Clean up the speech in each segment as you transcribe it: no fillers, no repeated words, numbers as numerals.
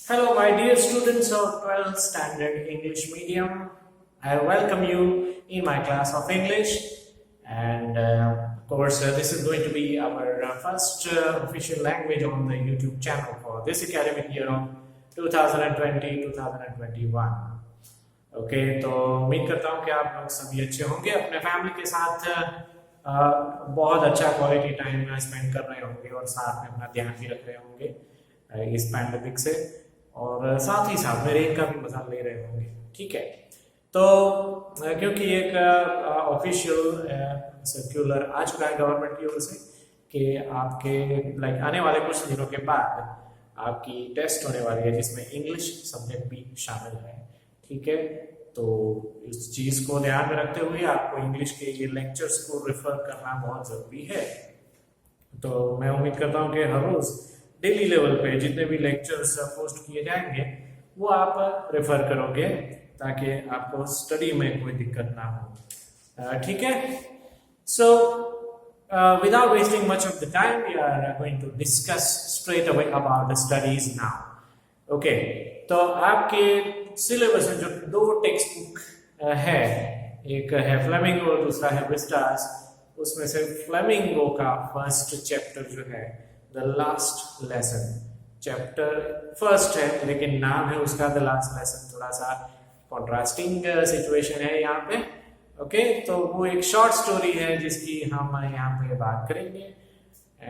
Hello, my dear students of 12th Standard English Medium. I welcome you in my class of English. And of course, this is going to be our first official language on the YouTube channel for this academic year of 2020-2021. Okay, तो उम्मीद करता हूँ कि आप लोग सभी अच्छे होंगे, अपने फैमिली के साथ बहुत अच्छा क्वालिटी टाइम स्पेंड कर रहे होंगे और साथ में अपना ध्यान भी रख रहे होंगे इस पैंडेमिक से, और साथ ही साथ मेरे इनका भी मजा ले रहे होंगे। ठीक है, तो क्योंकि एक ऑफिशियल सर्क्यूलर आ चुका है गवर्नमेंट की ओर से कि आपके आने वाले कुछ दिनों के बाद आपकी टेस्ट होने वाली है जिसमें इंग्लिश सब्जेक्ट भी शामिल है। ठीक है, तो इस चीज को ध्यान में रखते हुए आपको इंग्लिश के ये लेक्चर्स को रेफर करना बहुत जरूरी है। तो मैं उम्मीद करता हूँ कि हर रोज डेली लेवल पे जितने भी लेक्चर्स पोस्ट किए जाएंगे वो आप रेफर करोगे ताकि आपको स्टडी में कोई दिक्कत ना हो। ठीक है, सो without wasting much of the time, we are going to discuss straight away about the studies now. Okay, तो आपके सिलेबस में जो दो टेक्स्ट बुक है, एक है फ्लेमिंगो और दूसरा है विस्टास, उसमें से फ्लेमिंगो का फर्स्ट चैप्टर जो है the last lesson, chapter first है लेकिन नाम है उसका द लास्ट लेसन, थोड़ा सा कॉन्ट्रास्टिंग सिचुएशन है यहाँ पे। ओके, तो वो एक शॉर्ट स्टोरी है जिसकी हम यहाँ पे बात करेंगे,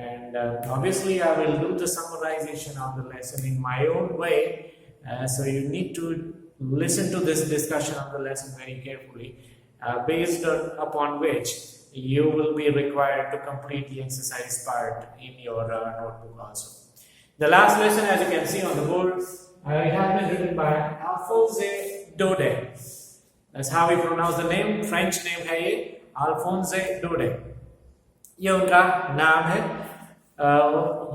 and obviously I will do the summarization of the lesson in my own way, so you need to listen to this discussion of the lesson very carefully, upon which you will be required to complete the exercise part in your notebook also. The last lesson, as you can see on the board, it has been written by Alphonse Daudet. That's how we pronounce the name. French name है ये, Alphonse Daudet. ये उनका नाम है।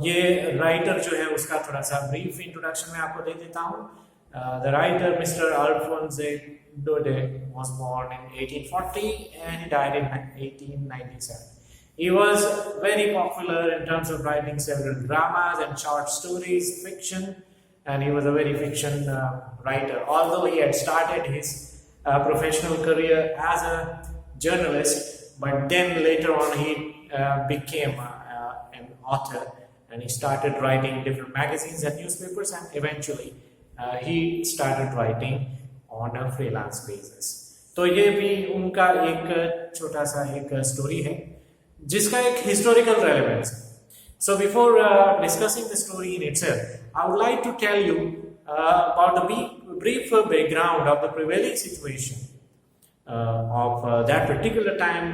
ये writer जो है उसका थोड़ा सा ब्रीफ इंट्रोडक्शन में आपको दे देता हूँ। The writer, Mr. Alphonse Daudet, was born in 1840 and he died in 1897. He was very popular in terms of writing several dramas and short stories, fiction, and he was a very fiction writer. Although he had started his professional career as a journalist, but then later on he became an author and he started writing different magazines and newspapers, and eventually he started writing on a freelance basis. तो ये भी उनका एक छोटा सा एक story है जिसका एक historical relevance है. So before discussing the story in itself, I would like to tell you about the brief background of the prevailing situation of that particular time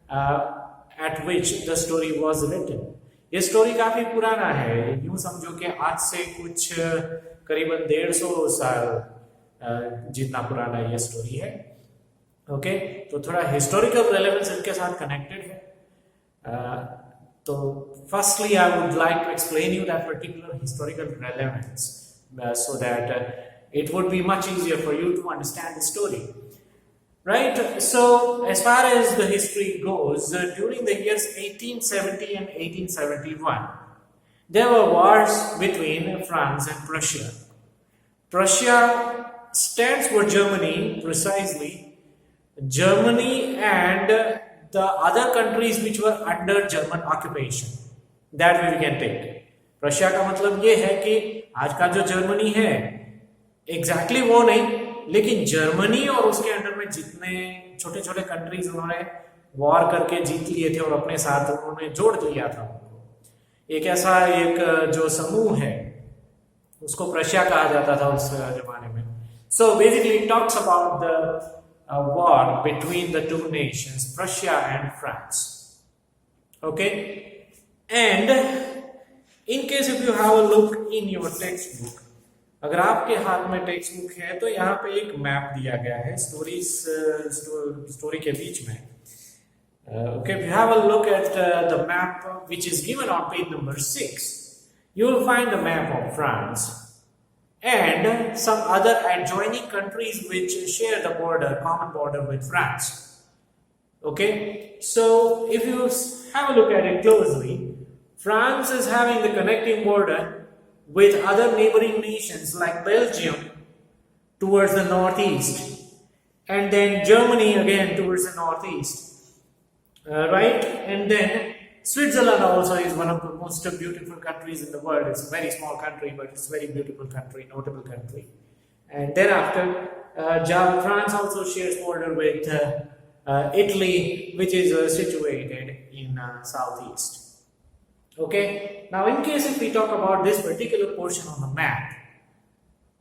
at which the story was written. ये story काफी पुराना है, यूं समझो कि आज से कुछ करीबन 150 साल जितना पुराना ये स्टोरी है। ओके, तो थोड़ा हिस्टोरिकल रेलेवेंस इनके साथ कनेक्टेड है। तो firstly I would like to explain you that particular historical relevance so that it would be much easier for you to understand the story. Right, so as far as the history goes, during the years 1870 and 1871, there were wars between France and Prussia. Prussia stands for Germany, precisely. Germany and the other countries which were under German occupation. That way we can take. Prussia का मतलब ये है कि आज का जो Germany है exactly वो नहीं, लेकिन जर्मनी और उसके अंडर में जितने छोटे छोटे कंट्रीज उन्होंने वॉर करके जीत लिए थे और अपने साथ उन्होंने जोड़ लिया था उनको, एक ऐसा एक जो समूह है उसको प्रशिया कहा जाता था उस जमाने में. So basically it talks about the war between the two nations Prussia and France. Okay, and in case if you have a look in your text book, अगर आपके हाथ में टेक्स्ट बुक है तो यहाँ पे एक मैप दिया गया है स्टोरी के बीच में. Okay, if you have a look at the map which is given on page number 6, you will find the map of France and some other adjoining countries which share the common border with France. Okay, so if you have a look at it closely, France is having the connecting border with other neighboring nations like Belgium towards the northeast, and then Germany again towards the northeast, right? And then Switzerland also is one of the most beautiful countries in the world. It's a very small country, but it's a very beautiful country, notable country. And thereafter, France also shares border with Italy, which is situated in southeast. Okay, now in case if we talk about this particular portion on the map,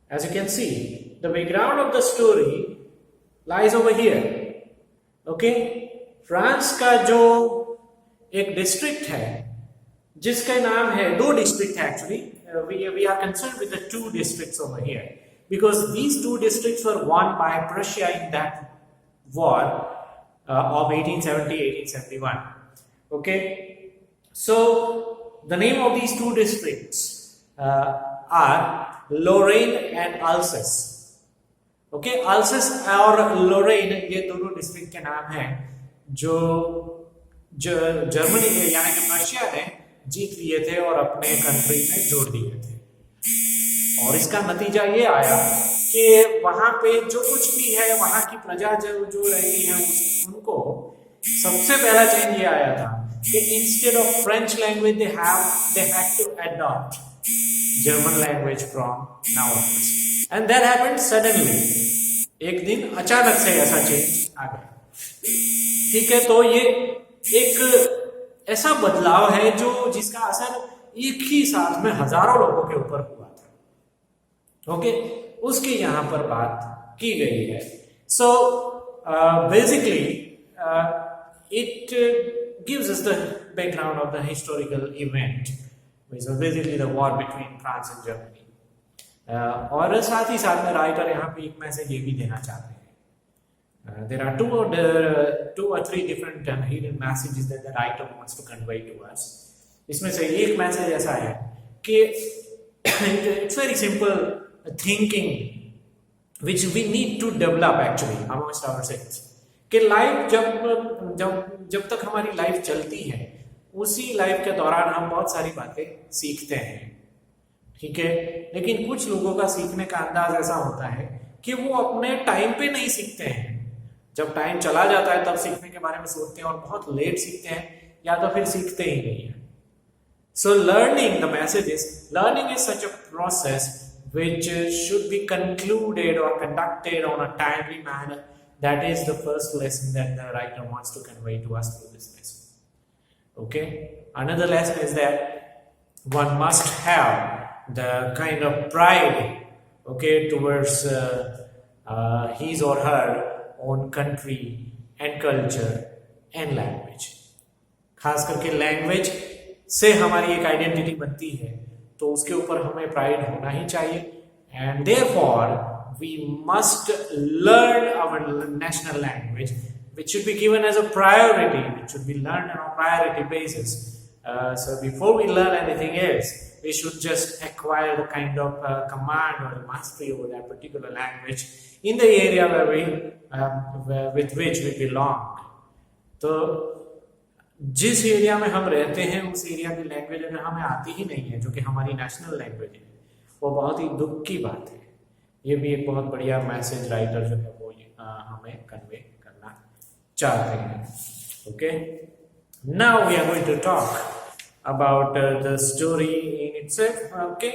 as you can see, the background of the story lies over here. Okay, France का जो एक district है जिसका नाम है, दो district है actually, we are concerned with the two districts over here because these two districts were won by Prussia in that war of 1870-1871. Okay, so the name of these two districts are Lorraine and Alsace. Okay, Alsace और Lorraine ये दोनों district के नाम हैं जो Germany यानी कि प्रशिया ने जीत लिए थे और अपने कंट्री में जोड़ दिए थे। और इसका नतीजा ये आया कि वहां पे जो कुछ भी है, वहां की प्रजा जो रहती है उनको सबसे पहला चेंज ये आया था कि instead of French language they had to adopt German language from now onwards, and that happened suddenly. एक दिन अचानक से ऐसा चेंज आ गया। ठीक है, तो ये एक ऐसा बदलाव है जो जिसका असर एक ही साथ में हजारों लोगों के ऊपर हुआ था। ओके, उसकी यहां पर बात की गई है। So basically it gives us the background of the historical event, which was basically the war between France and Germany. और साथ ही साथ में राइटर यहाँ पे एक मैसेज ये भी देना चाहते हैं। There are two or three different hidden messages that the writer wants to convey to us. इसमें से एक मैसेज ऐसा है कि it's very simple thinking which we need to develop actually amongst ourselves. कि लाइफ जब तक हमारी लाइफ चलती है उसी लाइफ के दौरान हम बहुत सारी बातें सीखते हैं। ठीक है, लेकिन कुछ लोगों का सीखने का अंदाज ऐसा होता है कि वो अपने टाइम पे नहीं सीखते हैं। जब टाइम चला जाता है तब सीखने के बारे में सोचते हैं और बहुत लेट सीखते हैं या तो फिर सीखते ही नहीं है। So learning, the message is learning is such a process which should be concluded or conducted on a timely manner. That is the first lesson that the writer wants to convey to us through this lesson. Okay, another lesson is that one must have the kind of pride, okay, towards his or her own country and culture and language. खास करके language से हमारी एक identity बनती है, तो उसके ऊपर हमें प्राइड होना ही चाहिए। And therefore we must learn our national language, which should be given as a priority, which should be learned on a priority basis. So before we learn anything else, we should just acquire the kind of command or mastery over that particular language in the area with which we belong. तो जिस area में हम रहते हैं उस area की language अगर हमें आती ही नहीं है, जो कि हमारी नेशनल लैंग्वेज है, वो बहुत ही दुख की बात है। ये भी एक बहुत बढ़िया मैसेज राइटर जो है वो हमें कन्वे करना चाहते हैं। Okay, now we are going to talk about the story in itself. Okay,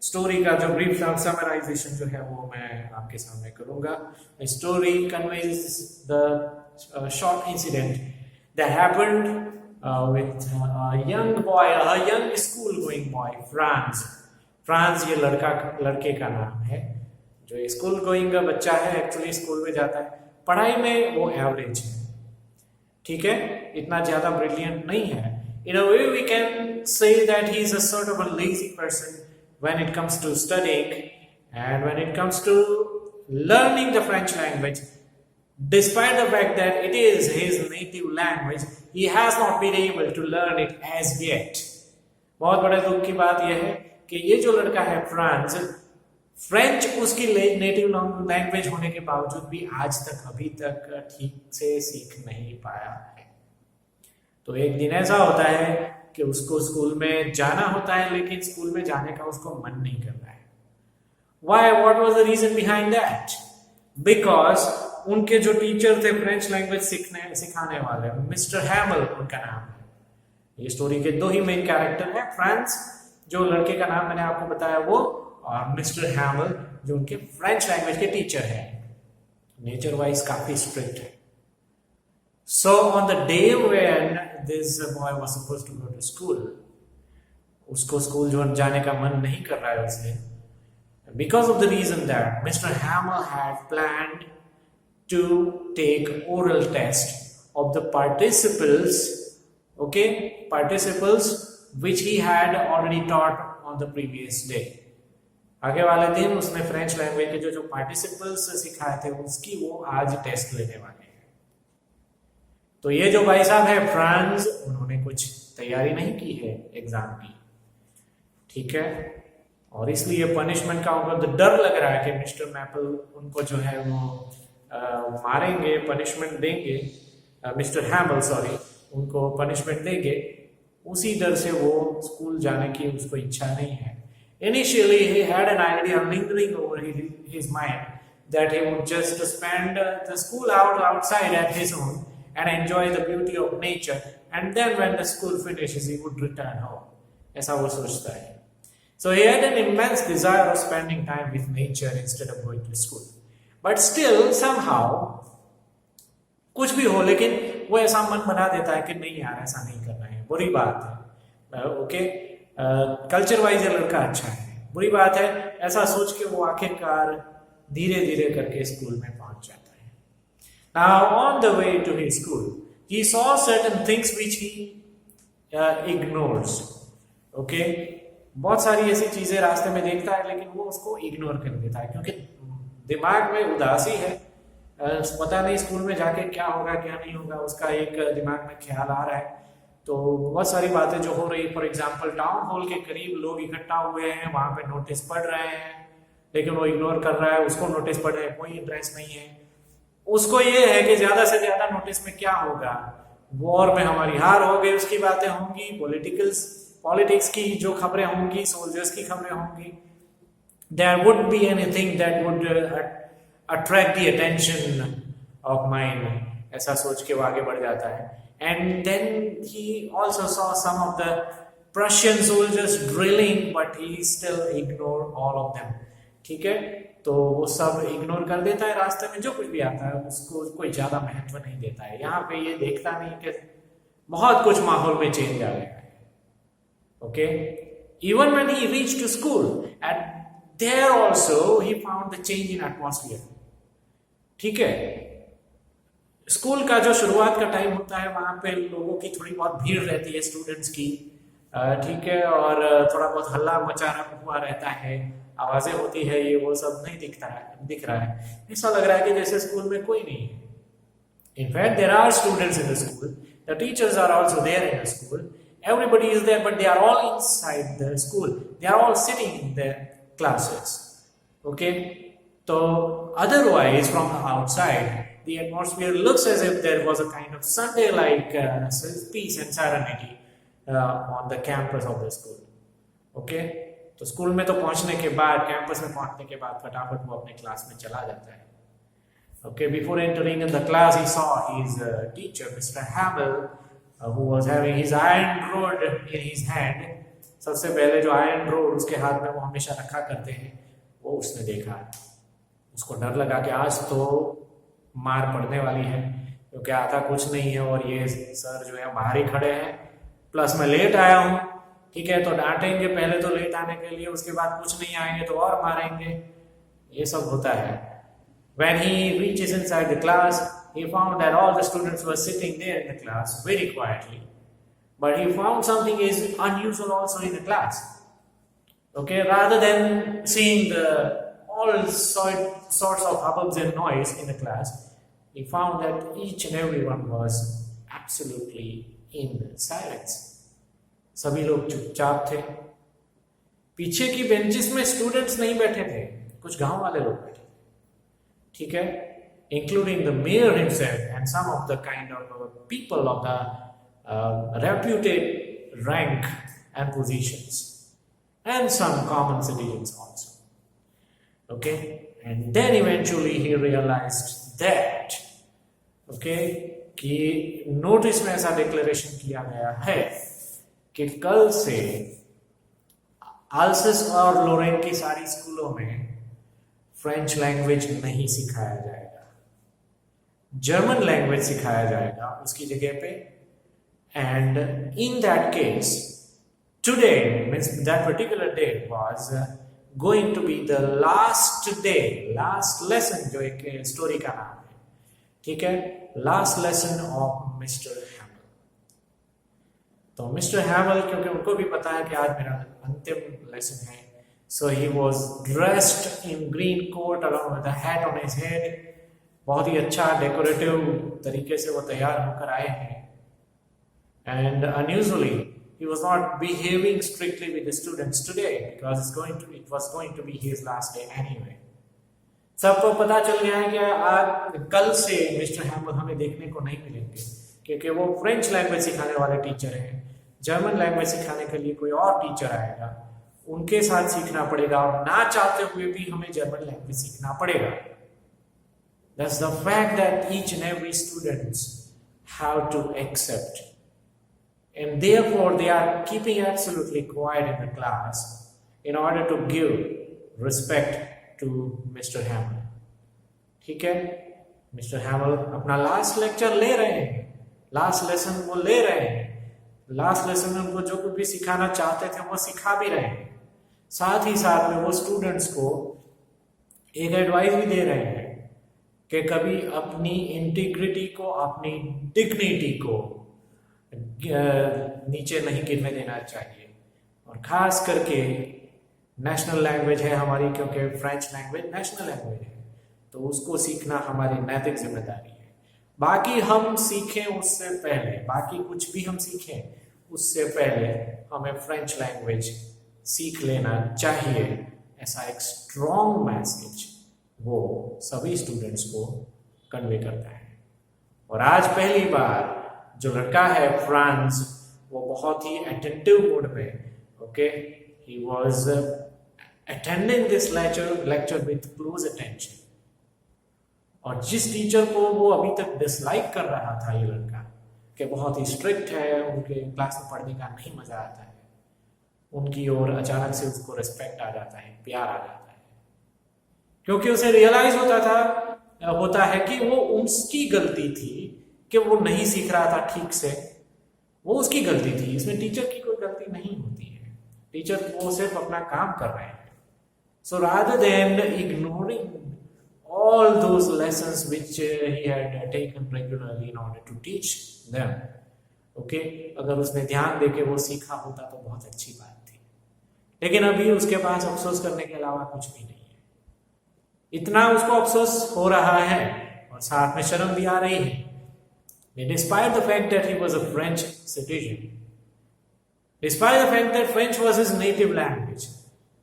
story का जो ब्रीफ समराइजेशन जो है वो मैं आपके सामने करूंगा। Story conveys the short incident that happened with a young boy, a young school going boy, France ये लड़के का नाम है, जो स्कूल गोइंग का बच्चा है, एक्चुअली स्कूल में जाता है, पढ़ाई में वो एवरेज है। ठीक है, इतना ज्यादा ब्रिलियंट नहीं है। In a way we can say that he is a sort of a lazy person when it comes to studying and when it comes to learning the French language. Despite the fact that it is his native language, he has not been able to learn it as yet. बहुत बड़े दुख की बात यह है कि ये जो लड़का है फ्रेंच उसकी नेटिव लैंग्वेज होने के बावजूद भी आज तक अभी तक ठीक से सीख नहीं पाया है। तो एक दिन ऐसा होता है कि उसको स्कूल में जाना होता है लेकिन स्कूल में जाने का उसको मन नहीं कर रहा है। Why, what was the reason behind that? Because उनके जो टीचर थे फ्रेंच लैंग्वेज सिखाने वाले, मिस्टर हैमल उनका नाम है। ये स्टोरी के दो ही मेन कैरेक्टर हैं, फ्रांस जो लड़के का नाम मैंने आपको बताया वो, और मिस्टर हैमल जो उनके फ्रेंच लैंग्वेज के टीचर हैं। नेचर वाइज काफी स्ट्रिक्ट है। So on the day when this boy was supposed to go to school, उसको स्कूल जो जाने का मन नहीं कर रहा है उसे, because of the reason that Mr. Hammer had planned to take oral test of the participles, okay, participles which he had already taught on the previous day. आगे वाले दिन उसने फ्रेंच लैंग्वेज के जो पार्टिसिपल्स सिखाए थे उसकी वो आज टेस्ट लेने वाले हैं। तो ये जो भाई साहब है फ्रांस, उन्होंने कुछ तैयारी नहीं की है एग्जाम की, ठीक है, और इसलिए पनिशमेंट का उनको डर लग रहा है कि मिस्टर मैपल उनको जो है वो मारेंगे, पनिशमेंट देंगे, मिस्टर हैमल सॉरी उनको पनिशमेंट देंगे। उसी डर से वो स्कूल जाने की उसको इच्छा नहीं है। Initially he had an idea lingering over his mind that he would just spend the school outside at his own and enjoy the beauty of nature, and then when the school finishes he would return home. ऐसा वो सोचता है। So he had an immense desire of spending time with nature instead of going to school. But still somehow कुछ भी हो, लेकिन वो ऐसा मन बना देता है कि नहीं यार ऐसा नहीं करना है, बुरी बात है, ओके, कल्चर वाइज ये लड़का अच्छा है, बुरी बात है, ऐसा सोच के वो आखिरकार धीरे धीरे करके स्कूल में पहुंच जाता है। Now on the way to his school, he saw certain things which he ignores. Okay, बहुत सारी ऐसी चीजें रास्ते में देखता है लेकिन वो उसको इग्नोर कर देता है क्योंकि दिमाग में उदासी है, पता नहीं स्कूल में जाके क्या होगा क्या नहीं होगा, उसका एक दिमाग में ख्याल आ रहा है। तो बहुत सारी बातें जो हो रही, फॉर एग्जाम्पल टाउन हॉल के करीब लोग इकट्ठा हुए हैं, वहां पे नोटिस पढ़ रहे हैं लेकिन वो इग्नोर कर रहा है, उसको नोटिस पढ़ रहे हैं, कोई इंटरेस्ट नहीं है। उसको ये है कि ज्यादा से ज्यादा नोटिस में क्या होगा, वॉर में हमारी हार हो गई उसकी बातें होंगी, पॉलिटिक्स की जो खबरें होंगी, सोल्जर्स की खबरें होंगी, there would be anything that would attract the attention of mind, ऐसा सोच के वो आगे बढ़ जाता है। And then he also saw some of the Prussian soldiers drilling, but he still ignored all of them. ठीक है, तो वो सब इग्नोर कर देता है, रास्ते में जो कुछ भी आता है उसको कोई ज्यादा महत्व नहीं देता है। यहाँ पे ये देखता नहीं कि बहुत कुछ माहौल में चेंज आ गया है। Okay, even when he reached to school at there also he found the change in atmosphere. ठीक है, स्कूल का जो शुरुआत का टाइम होता है वहां पे लोगों की थोड़ी बहुत भीड़ रहती है, स्टूडेंट्स की, ठीक है, और थोड़ा बहुत हल्ला मचा हुआ रहता है, आवाजें होती है, ये वो सब नहीं दिख रहा है। ऐसा लग रहा है कि जैसे स्कूल में कोई नहीं है। In fact there are students in the school, the teachers are also there in the school, everybody is there, but they are all inside the school, they are all sitting in their classes. Okay, so otherwise from the outside the atmosphere looks as if there was a kind of Sunday-like peace and serenity on the campus of the school. Okay, तो school में तो पहुंचने के बाद, campus में पहुंचने के बाद फटाफट वो अपने क्लास में चला जाता है। Okay, before entering in the class, he saw his teacher, Mr. Hamel, who was having his iron rod in his hand. सबसे पहले जो आयरन रोड उसके हाथ में वो हमेशा रखा करते हैं, वो उसने देखा। उसको डर लगा कि आज तो मार पड़ने वाली है क्योंकि आता कुछ नहीं है और ये सर जो है बाहर ही खड़े हैं, प्लस मैं लेट आया हूँ, ठीक है, तो डांटेंगे पहले तो लेट आने के लिए, उसके बाद कुछ नहीं आएंगे तो और मारेंगे, ये सब होता है। When he reaches inside the class, he found that all the students were sitting there in the class very quietly, but he found something is unusual also in the class. Okay, rather than seeing all sorts of hubbubs and noise in the class, he found that each and everyone was absolutely in silence. सभी लोग चुपचाप थे। पीछे की benches में students नहीं बैठे थे, कुछ गांव वाले लोग बैठे थे, ठीक है, including the mayor himself and some of the kind of people of the reputed rank and positions, and some common citizens also. Okay, and then eventually he realized that, okay, कि नोटिस में ऐसा declaration किया गया है कि कल से अल्सेस और लोरेन की सारी स्कूलों में फ्रेंच लैंग्वेज नहीं सिखाया जाएगा, जर्मन लैंग्वेज सिखाया जाएगा उसकी जगह पे. And in that case today means that particular day was going to be the last day, last lesson, जो एक स्टोरी का नाम है, ठीक है, last lesson of mister Hamel. तो मिस्टर हैमल, क्योंकि उनको भी पता है कि आज मेरा अंतिम लेसन है, so he was dressed in green coat along with a hat on his head. बहुत ही अच्छा डेकोरेटिव तरीके से वो तैयार होकर आए हैं. And unusually he was not behaving strictly with the students today because it was going to be his last day anyway. सबको पता चल गया है कि आज कल से मिस्टर हैमल हमें देखने को नहीं मिलेंगे, क्योंकि वो फ्रेंच लैंग्वेज सिखाने वाले टीचर हैं. जर्मन लैंग्वेज सिखाने के लिए कोई और टीचर आएगा, उनके साथ सीखना पड़ेगा, और ना चाहते हुए भी हमें जर्मन लैंग्वेज सीखना पड़ेगा. That's the fact that each and every students have to accept. And therefore, they are keeping absolutely quiet in the class in order to give respect to Mr. Hamel. ठीक है, mister हैमल अपना last lecture ले रहे हैं, last lesson वो ले रहे हैं. लास्ट लेसन में उनको जो कुछ भी सिखाना चाहते थे वो सिखा भी रहे हैं. साथ ही साथ में वो स्टूडेंट्स को एक एडवाइस भी दे रहे हैं कि कभी अपनी इंटीग्रिटी को, अपनी डिग्निटी को नीचे नहीं गिरने देना चाहिए. और खास करके नेशनल लैंग्वेज है हमारी, क्योंकि फ्रेंच लैंग्वेज नेशनल लैंग्वेज है, तो उसको सीखना हमारी नैतिक जिम्मेदारी है. बाकी हम सीखें उससे पहले, बाकी कुछ भी हम सीखें उससे पहले हमें फ्रेंच लैंग्वेज सीख लेना चाहिए. ऐसा एक स्ट्रॉन्ग मैसेज वो सभी स्टूडेंट्स को कन्वे करता है. और आज पहली बार जो लड़का है फ्रांस, वो बहुत ही अटेंटिव मूड में, okay, he was attending this lecture with close attention. और जिस टीचर को वो अभी तक डिसलाइक कर रहा था ये लड़का, कि बहुत ही स्ट्रिक्ट है, उनके क्लास में पढ़ने का नहीं मजा आता है, उनकी ओर अचानक से उसको रिस्पेक्ट आ जाता है, प्यार आ जाता है, क्योंकि उसे रियलाइज होता है कि वो उसकी गलती थी कि वो नहीं सीख रहा था ठीक से. वो उसकी गलती थी, इसमें टीचर की कोई गलती नहीं होती है. टीचर वो सिर्फ अपना काम कर रहे हैं. So rather than ignoring all those lessons which he had taken regularly in order to teach them, okay, अगर उसने ध्यान देके वो सीखा होता तो बहुत अच्छी बात थी. लेकिन अभी उसके पास अफसोस करने के अलावा कुछ भी नहीं है. इतना उसको अफसोस हो रहा है और साथ में शर्म भी आ रही है. Despite the fact that he was a French citizen, despite the fact that French was his native language,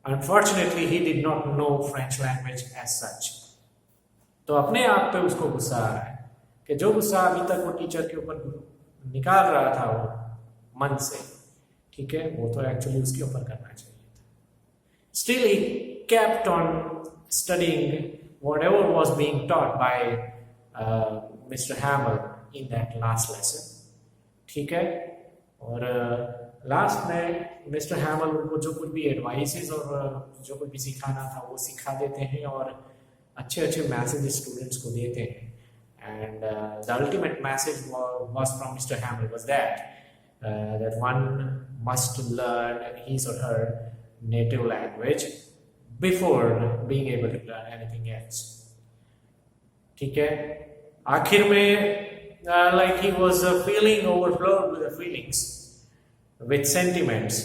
unfortunately he did not know French language as such. तो अपने आप पे उसको गुस्सा आ रहा है कि जो गुस्सा अभी तक वो टीचर के ऊपर निकाल रहा था वो मन से, ठीक है, वो तो एक्चुअली उसके ऊपर करना चाहिए था. Still he kept on studying whatever was being taught by Mr. Hamel in that last lesson, ठीक है. और लास्ट में मिस्टर हैमल उनको जो कुछ भी एडवाइसेस और जो कुछ भी सिखाना था वो सिखा देते हैं और अच्छे अच्छे मैसेज स्टूडेंट्स को देते हैं. And the ultimate message was from mister Hamel was that one must learn his और her native language before being able to learn anything else. ठीक है, आखिर में like he was feeling overflowed with the feelings, with sentiments,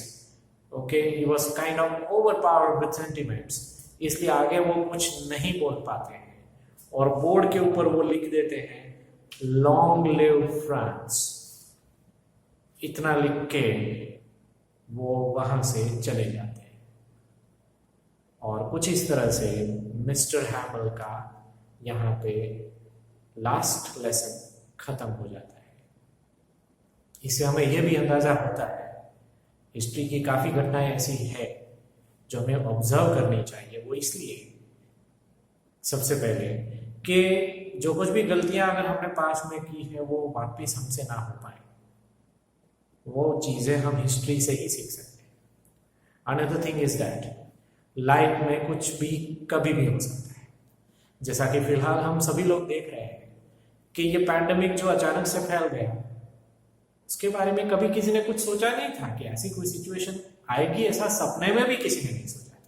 okay, he was kind of overpowered with sentiments, इसलिए आगे वो कुछ नहीं बोल पाते हैं और बोर्ड के ऊपर वो लिख देते हैं लॉन्ग लिव फ्रांस. इतना लिख के वो वहां से चले जाते हैं और कुछ इस तरह से मिस्टर हैमल का यहाँ पे लास्ट लेसन खत्म हो जाता है. इससे हमें यह भी अंदाजा होता है हिस्ट्री की काफ़ी घटनाएं ऐसी है जो हमें ऑब्जर्व करनी चाहिए। वो इसलिए सबसे पहले कि जो कुछ भी गलतियां अगर हमने पास्ट में की है वो वापस हमसे ना हो पाए, वो चीज़ें हम हिस्ट्री से ही सीख सकते हैं। Another thing is that life में कुछ भी कभी भी हो सकता है। जैसा कि फिलहाल हम सभी लोग देख रहे हैं कि ये पैंडेमिक जो अचानक से फैल गया, उसके बारे में कभी किसी ने कुछ सोचा नहीं था कि ऐसी कोई सिचुएशन आएगी, ऐसा सपने में भी किसी ने नहीं सोचा था।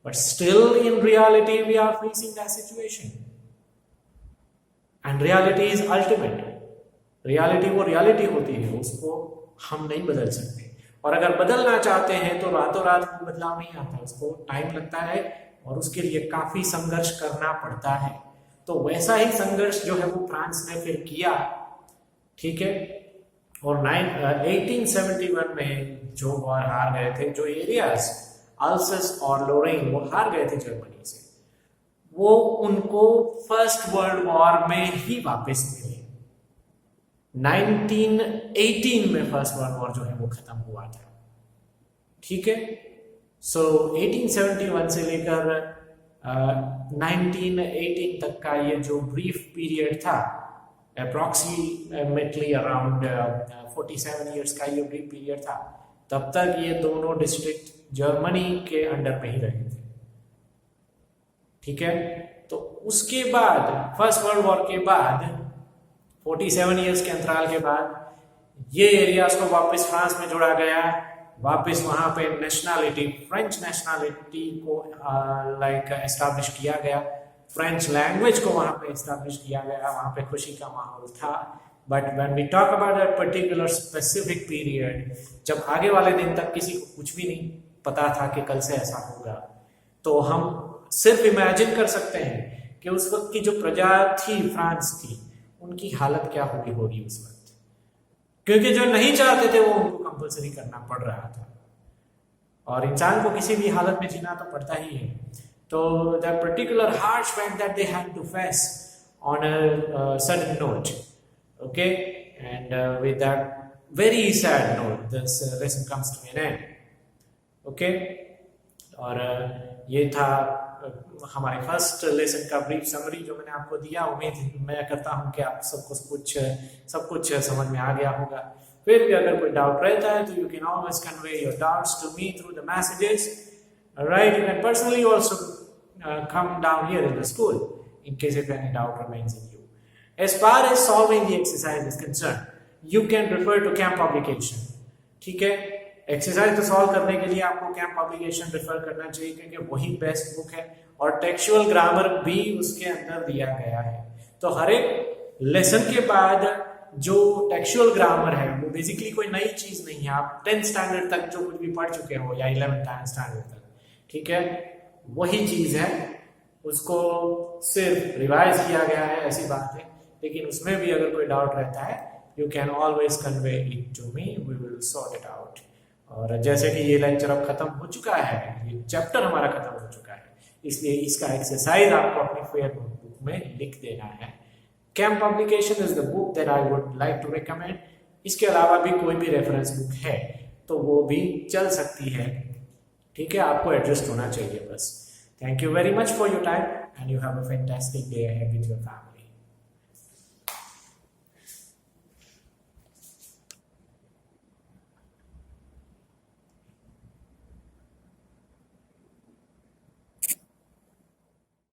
But still in reality we are facing that situation and reality is ultimate. Reality वो रियलिटी होती है, उसको हम नहीं बदल सकते। और अगर बदलना चाहते हैं तो रातों रात कोई बदलाव नहीं आता, उसको टाइम लगता है और उसके लिए काफी संघर्ष करना पड़ता है। तो वैसा ही संघर्ष जो है वो फ्रांस ने फिर किया, ठीक है। और 1871 में जो वॉर हार गए थे, जो एरियाज अल्सस और लोरेन वो हार गए थे जर्मनी से, वो उनको फर्स्ट वर्ल्ड वॉर में ही वापस मिले। 1918 में फर्स्ट वर्ल्ड वॉर जो है वो खत्म हुआ था, ठीक है। सो 1871 से लेकर 1918 तक का ये जो ब्रीफ पीरियड था, अप्रॉक्सीमेटली अराउंड 47 ईयर्स का ये ब्रीफ पीरियड था, तब तक ये दोनों डिस्ट्रिक्ट जर्मनी के अंडर में ही रहे थे, ठीक है। तो उसके बाद फर्स्ट वर्ल्ड वॉर के बाद 47 ईयर्स के अंतराल के बाद ये एरियाज को वापस फ्रांस में जोड़ा गया। वापस वहां पे नेशनैलिटी, फ्रेंच नेशनैलिटी को लाइक एस्टैब्लिश किया गया, फ्रेंच लैंग्वेज को वहां पे एस्टैब्लिश किया गया, वहां पे खुशी का माहौल था। But when we talk about that particular specific period, जब आगे वाले दिन तक किसी को कुछ भी नहीं पता था कि कल से ऐसा होगा, तो हम सिर्फ इमेजिन कर सकते हैं कि उस वक्त की जो प्रजा थी फ्रांस की, उनकी हालत क्या होगी उस वक्त, क्योंकि जो नहीं चाहते थे वो उनको कंपलसरी करना पड़ रहा था। और इंसान को किसी भी हालत में जीना तो पड़ता ही है। तो the particular harsh fact that they had to face on a sudden note, okay, and with that very sad note this lesson comes to an end, okay. और ये था हमारे फर्स्ट लेसन का ब्रीफ समरी जो मैंने आपको दिया। उम्मीद मैं करता हूं कि आप सबको सब कुछ समझ में आ गया होगा। फिर भी अगर कोई डाउट रहता है तो you can always convey your doubts to me through the messages, right. You can personally also come down here in the school in case if any doubt remains in you. As far as solving the exercise is concerned, you can refer to CAM publication, ठीक है। Exercise को solve करने के लिए आपको cam publication refer करना चाहिए, क्योंकि वही बेस्ट बुक है और टेक्सुअल ग्रामर भी उसके अंदर दिया गया है। तो हर एक लेसन के बाद जो टेक्सुअल ग्रामर है वो बेसिकली कोई नई चीज नहीं है। आप 10th स्टैंडर्ड तक जो कुछ भी पढ़ चुके हो या 11th स्टैंडर्ड तक, ठीक है, वही चीज है, उसको सिर्फ रिवाइज किया गया है, ऐसी बात है। लेकिन उसमें भी अगर कोई डाउट रहता है, you can always convey it to me, we will sort it out. और जैसे कि ये लेक्चर अब खत्म हो चुका है, ये चैप्टर हमारा खत्म हो चुका है, इसलिए इसका एक्सरसाइज आपको अपनी फेयर नोटबुक में लिख देना है। Cam publication is the book that I would like to recommend. इसके अलावा भी कोई भी रेफरेंस बुक है तो वो भी चल सकती है, ठीक है। आपको एडजस्ट होना चाहिए बस। Thank you very much for your time and you have a fantastic day ahead with your family.